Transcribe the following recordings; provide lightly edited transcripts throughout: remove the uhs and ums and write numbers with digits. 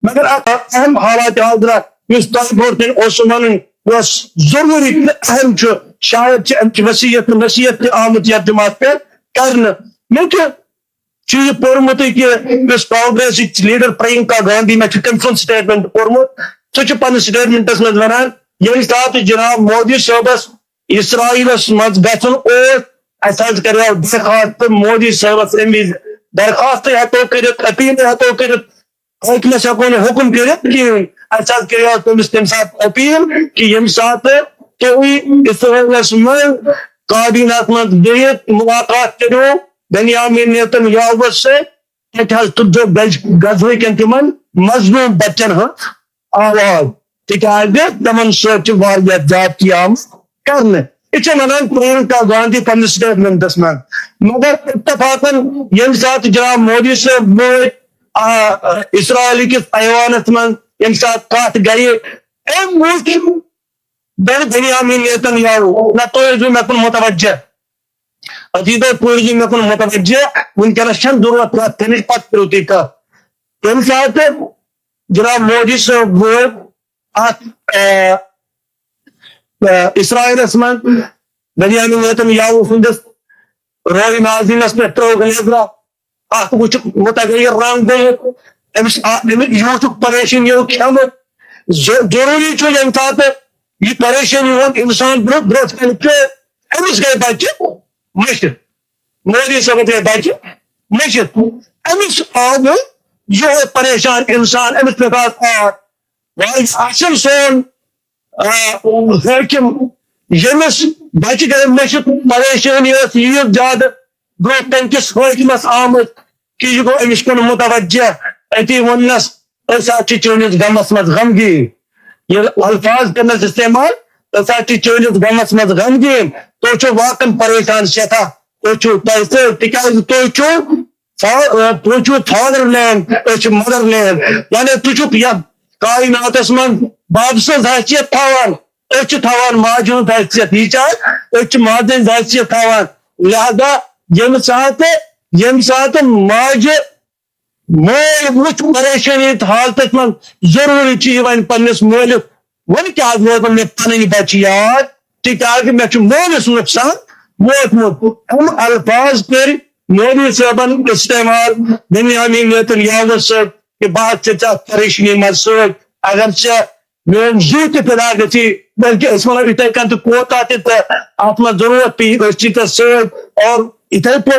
مگر اہم حالات حاضرات ون ضروری اہم شاید نصیحت آمت یتھ جماعت پہ کرنا مے یہ پورمت کہ کانگریس لیڈر پرینکا گاندھی میں تم سن سٹیٹمنٹ پورمت سہ پنس سٹیٹمنٹس مز ونان یم سات جناب مودی صٲبس اسرائیلس مز گژھن اس کرو درخواست مودی صٲبس ام وز درخواست ہیکو کرت اپیل ہیکو کرت حکمس ہیکو نا حکم کرت کہین اس کرو تمس تم سات اپیل کہ یم سات تھی اسرائیلس مز کابینہ مز بہت ملاقات کرو بنیامین نیتن یاہو سے تبدو غزہ کن تم مظلوم بچن ہز آواز تاز تمن سیا زیادتی آمت کرنے یہ ونان پرینکا گاندھی پنس سٹیٹمنٹس من مگر اتفاقاً یم سات جناب مودی صاحب ووت اسرائیل کس ایوانس من یم سات کت گئی ام وچ بنیامین نیتن یاہو نہ تو مے کن متوجہ عزیزو پوری مے کن متوجہ ونکس ضرورت کت تمس پتہ کرو تھی کت یم سات جناب مودی صاحب ووت اسرائیلس من بنیامین نیتن یاہو سندس روی ناظرینس پہ ترو نظرہ ات وچ متغیر رنگ گئی یہ پریشانی کھمت ضروری یم سات یہ پریشانی ہند انسان برو کن امس گئی بچہ مشت مودی صاحب گئی بچہ مشت امس آو یہ پریشان انسان امس پہ اصل سون حاکم یمس بچہ گئی مشت پریشانی یہ زیادہ برو کن کس حاکمس آمت کہ یہ گو امس کن متوجہ اتی ونس چونس غمس مز غمگین یہ الفاظ کرنس استعمال چونس غمس مز غمگین تو واقع پریشان سٹھا تو تھی فادر لینڈ مدر لینڈ یعنی تھی کائنات من باب سز حیثیت تھوان تھوان ماجہ ہند حیثیت یہ ماجہ ہند حیثیت تھوان لہذا یم سات ماجہ مول وچ پریشانی حالت من ضروری ون پنس مولس ون کیا روزن مے پن بچہ یاد تاز مے مولس نقصان ووتمت ام الفاظ کر مودی صاحبن استعمال بنیامین نیتن یاہو صاحب کہ بات پریشانی من ست اگر میون زو تہ پدا گی بلکہ اس ونو اتھے کن کوتا ات من ضرورت پی تس ست اور اتھے پہ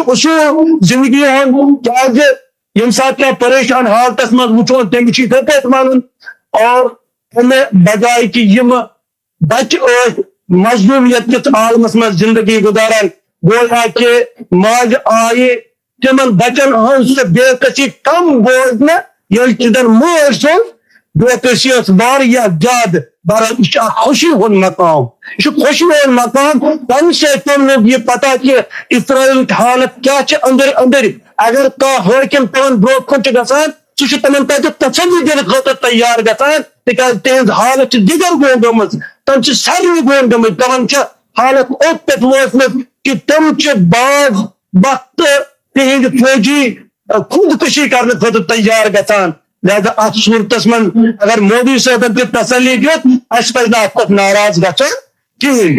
اصول زندگی ہند کیا یم سات پریشان حالتس من وچون تم اتھے پہ ون اور امہ بجائے کہ یم بچہ مظلومیت کس عالمس من زندگی گزاران گویا کہ ماج آئی تمن بچن ہز بے کسی کم بوزن یل تدن مول سن بے کسی زیادہ بران یہ خوشی ہند مقام یہ خوشی ہند مقام تم سے تم یہ پتہ کہ اسرائیل حالت کیا اندر اندر اگر کھانا حاکم تمن برو کن گسان سہ تمن تک تسلی دن خاطر تیار گسان تاز تہذ حالت دیگر گون گمت تم ساروی گون گمت تمن حالت اوت پہ ووتمت کہ تم بعض وقت تہند فوجی خودکشی کرنے خاطر تیار گسان لہذا ات صورتس من اگر مودی صاحب تسلی دیت اس پہ ات ناراض گھن کہین